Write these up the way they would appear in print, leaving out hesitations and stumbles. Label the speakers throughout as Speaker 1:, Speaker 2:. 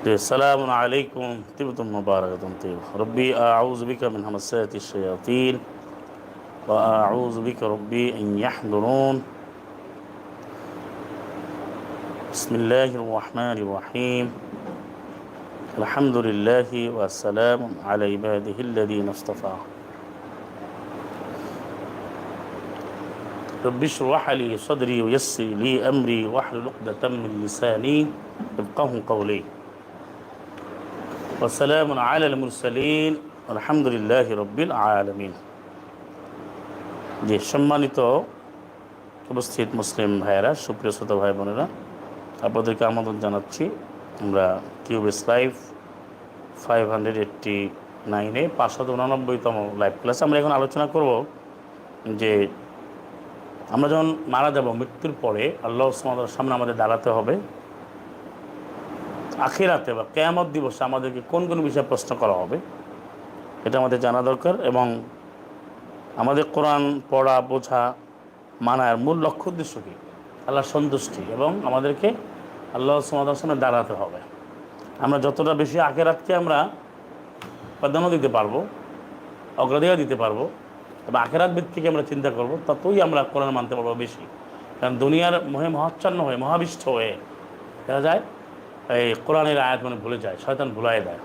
Speaker 1: السلام عليكم طيبة مباركة طيبة ربي أعوذ بك من همسات الشياطين وأعوذ بك ربي أن يحضرون بسم الله الرحمن الرحيم الحمد لله والسلام على عباده الذين اصطفى ربي اشرح لي صدري ويسر لي أمري واحلل عقدة من لساني يفقهوا قولي والسلام على المرسلين الحمد لله رب العالمين যে সম্মানিত উপস্থিত মুসলিম ভাইয়েরা, সুপ্রিয় শ্রোতা ভাই বোনেরা, আপনাদেরকে আমন্ত্রণ জানাচ্ছি আমরা কিউবেস লাইভ 589-এ 589তম লাইভ ক্লাস। আমরা এখন আলোচনা করব যে আমরা যখন মারা যাব, মৃত্যুর পরে আল্লাহ সুবহানাহু ওয়া তাআলার সামনে আমাদের দাঁড়াতে হবে। আখিরাতে বা কিয়ামত দিবসে আমাদেরকে কোন কোন বিষয়ে প্রশ্ন করা হবে এটা আমাদের জানা দরকার, এবং আমাদের কোরআন পড়া, বোঝা, মানার মূল লক্ষ্য উদ্দেশ্য কী? আল্লাহর সন্তুষ্টি, এবং আমাদেরকে আল্লাহ সুবহানাহু ওয়া তাআলার সামনে দাঁড়াতে হবে। আমরা যতটা বেশি আখিরাতকে আমরা প্রাধান্য দিতে পারবো, অগ্রাধিকার দিতে পারবো, এবং আখিরাত ভিত্তিকে আমরা চিন্তা করব, ততই আমরা কোরআন মানতে পারবো বেশি। কারণ দুনিয়ার মোহে মহাচ্ছন্ন হয়ে, মহাবিষ্ট হয়ে দেখা যায় এই কোরআনের আয়াত ভুলে যায়, শয়তান ভুলাই দেয়।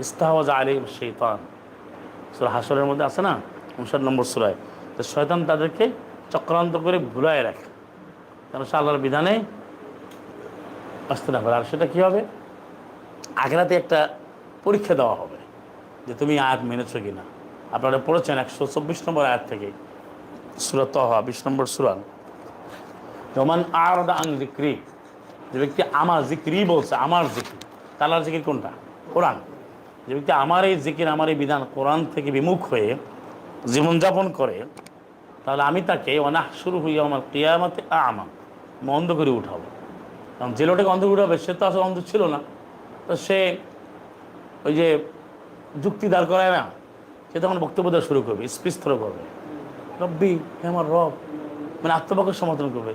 Speaker 1: ইস্তাহওয়াজা আলাইহিম শাইতান, সূরা হাশরের মধ্যে আছে না, 59 নম্বর সূরায়। তো শয়তান তাদেরকে চক্রান্ত করে ভুলাই রাখে, কারণ সে আল্লাহর বিধানে আসতে না পারে। আর সেটা কী হবে? আখিরাতে একটা পরীক্ষা দেওয়া হবে যে তুমি আয়াত মেনেছো কি না। আপনারা পড়েছেন 124 নম্বর আয়াত থেকে, সূরা তাহা 20 নম্বর সূরা, ওমান আ'রাদা আন যিকরি, যে ব্যক্তি আমার জিকিরই বলছে, আমার জিকির, আল্লাহর জিকির কোনটা? কোরআন। যে ব্যক্তি আমার এই জিকির, আমার এই বিধান, কোরআন থেকে বিমুখ হয়ে জীবনযাপন করে, তাহলে আমি তাকে ওয়ানাহশুরুহু ইয়াওমাল কিয়ামাতি আ'মা, অন্ধ করে উঠাবো। কারণ যে লোকটাকে অন্ধ করে উঠাবে সে তো আসলে অন্ধ ছিল না, তো সে ওই যে যুক্তি দাঁড় করায় না, সে তখন বক্তব্য দেওয়া শুরু করবে, স্পিচ থ্রো করবে, রব্বি, হে আমার রব, মানে আত্মপক্ষের সমর্থন করবে।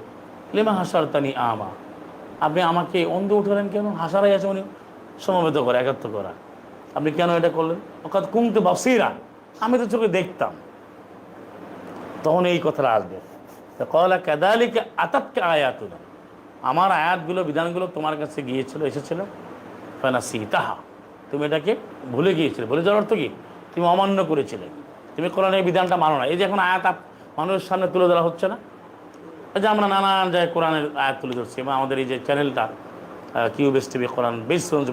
Speaker 1: লিমা হাসারতানি আ'মা, আপনি আমাকে অন্ধ উঠালেন কেন? হাসারাই আছে উনি সমবেত করা, একাত্ম করা, আপনি কেন এটা করলেন? অর্থাৎ কুমতু বাসীরা, আমি তো চোখে দেখতাম। তখন এই কথাটা আসবে, ক্বালা কাযালিকা আতাতকা আয়াতুনা, আমার আয়াতগুলো, বিধানগুলো তোমার কাছে গিয়েছিল, এসেছিল, ফানাসিতাহা, তুমি এটাকে ভুলে গিয়েছিলে। ভুলে যাওয়ার অর্থ কি? তুমি অমান্য করেছিলে, তুমি কোরআনের বিধানটা মানো না। এই যে এখন আয়াত মানুষের সামনে তুলে ধরা হচ্ছে না, এই যে আমরা নানান জায়গায় কোরআনের আয়াত তুলে ধরছি, এবং আমাদের এই যে চ্যানেলটা কিউবেস টিভি কোরআন বেস